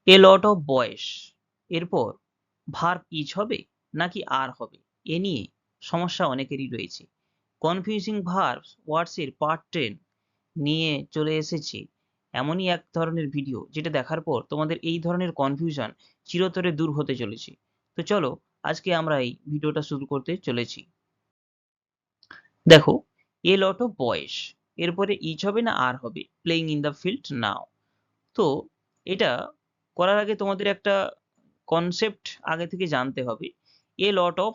A lot of বয়েস এরপর verb is হবে নাকি আর হবে, এ নিয়ে সমস্যা অনেকেরই রয়েছে। কনফিউজিং ভার্বস ওয়ার্ডস এর পার্ট 10 নিয়ে চলে এসেছি এমনই এক ধরনের ভিডিও, যেটা দেখার পর তোমাদের এই ধরনের কনফিউশন চিরতরে দূর হতে চলেছে। তো চলো আজকে আমরা এই ভিডিওটা শুরু করতে চলেছি। দেখো, এ লট অফ বয়েস এরপরে ইজ হবে না আর হবে, playing in the field now. তো এটা করার আগে তোমাদের একটা কনসেপ্ট আগে থেকে জানতে হবে। A lot of,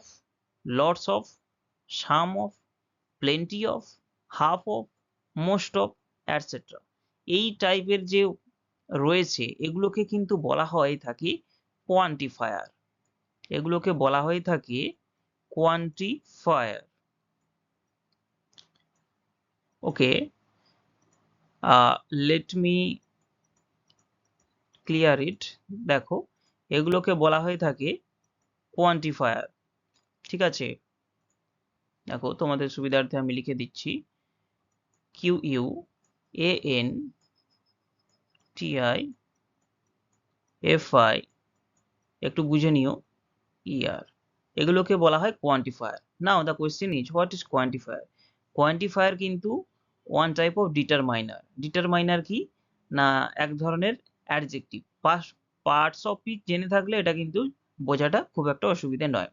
lots of, some of, plenty of, half of, most of, etcetera, এই টাইপের যে রয়েছে এগুলোকে কিন্তু বলা হয় থাকে কোয়ান্টিফায়ার। এগুলোকে বলা হয়ে থাকে কোয়ান্টিফায়ার। ওকে, লেট মি ক্লিয়ার ইট। দেখো, এগুলোকে বলা হয়ে থাকে কোয়ান্টিফায়ার। ঠিক আছে, দেখো তোমাদের সুবিধার্থে আমি লিখে দিচ্ছি Q U A N T I F I, একটু বুঝে নিও, ইয়ার, এগুলোকে বলা হয় quantifier. Now the question is what is quantifier. Quantifier কিন্তু one type of determiner. Determiner কি না, এক ধরনের অ্যাডজেক্টিভ। পার্টস অফ স্পিচ জেনে থাকলে এটা কিন্তু বোঝাটা খুব একটা অসুবিধে নয়।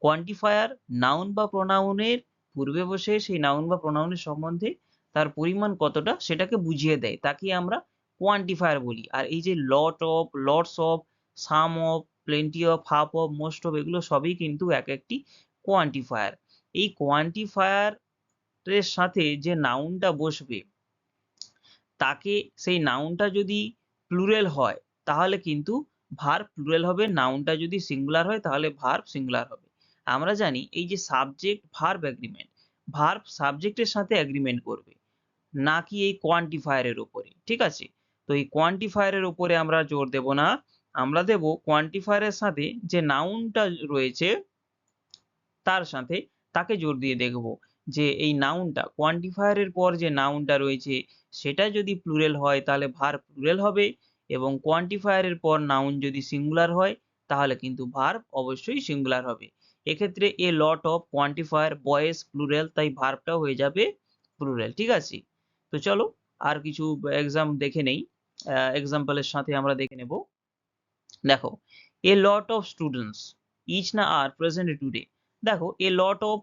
কোয়ান্টিফায়ার নাউন বা প্রোনাউনের পূর্বে বসে সেই নাউন বা প্রোনাউনের সম্বন্ধে তার পরিমাণ কতটা সেটাকে বুঝিয়ে দেয়, তাকে আমরা কোয়ান্টিফায়ার বলি। আর এই যে লট of, lots of, some of, plenty of, half of, most of, এগুলো সবই কিন্তু এক একটি কোয়ান্টিফায়ার। এই কোয়ান্টিফায়ার এর সাথে যে নাউনটা বসবে তাকে, সেই নাউনটা যদি প্লুরাল হয় তাহলে কিন্তু ভার্ব প্লুরাল হবে, নাউনটা যদি সিঙ্গুলার হয় তাহলে ভার্ব সিঙ্গুলার হবে। আমরা জানি এই যে সাবজেক্ট ভার্ব এগ্রিমেন্ট, ভার্ব সাবজেক্টের সাথে এগ্রিমেন্ট করবে, নাকি এই কোয়ান্টিফায়ারের উপরে। ঠিক আছে, তো এই কোয়ান্টিফায়ারের উপরে আমরা জোর দেব না, আমরা দেব কোয়ান্টিফায়ারের সাথে যে নাউনটা রয়েছে তার সাথে, তাকে জোর দিয়ে দেখব যে এই নাউনটা, কোয়ান্টিফায়ারের পর যে নাউনটা রয়েছে সেটা যদি প্লুরাল হয় তাহলে ভার্ব প্লুরাল হবে, এবং কোয়ান্টিফায়ারের পর নাউন যদি সিঙ্গুলার হয় তাহলে কিন্তু ভার্ব অবশ্যই সিঙ্গুলার হবে। এক্ষেত্রে এ লট অফ কোয়ান্টিফায়ার বয়েস প্লুরাল, তাই ভার্বটাও হয়ে যাবে প্লুরাল। ঠিক আছে, তো চলো আর কিছু এক্সাম দেখে নেই, এক্সাম্পলের সাথে আমরা দেখে নেব। দেখো, এ লট অফ স্টুডেন্টস ইচ না আর প্রেজেন্ট টুডে। দেখো, এ লট অফ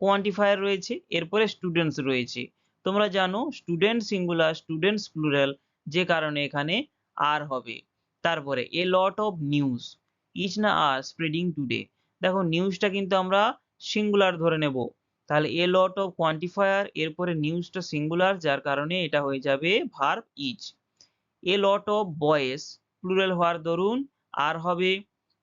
কোয়ান্টিফায়ার রয়েছে, এরপরে স্টুডেন্টস রয়েছে। তোমরা জানো স্টুডেন্ট সিঙ্গুলার, স্টুডেন্টস প্লুরাল, যে কারণে এখানে আর হবে। তারপরে এ লট অফ নিউজ ইচ না আর স্প্রেডিং টুডে। দেখো, নিউজটা কিন্তু আমরা সিঙ্গুলার ধরে নেব, তাহলে এ লট অফ কোয়ান্টিফায়ার, এরপরে নিউজটা সিঙ্গুলার, যার কারণে এটা হয়ে যাবে verb is. A lot of বয়েস প্লুরাল হওয়ার দরুন আর হবে।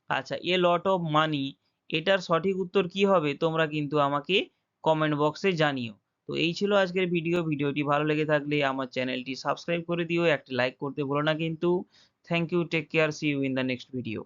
আচ্ছা, এ লট অফ মানি, এটার সঠিক উত্তর কি হবে তোমরা কিন্তু আমাকে কমেন্ট বক্সে জানিও। তো এই ছিল আজকের ভিডিও। ভিডিওটি ভালো লেগে থাকলে আমার চ্যানেলটি সাবস্ক্রাইব করে দিও, একটা লাইক করতে ভুলো না কিন্তু। Thank you, take care, see you in the next video.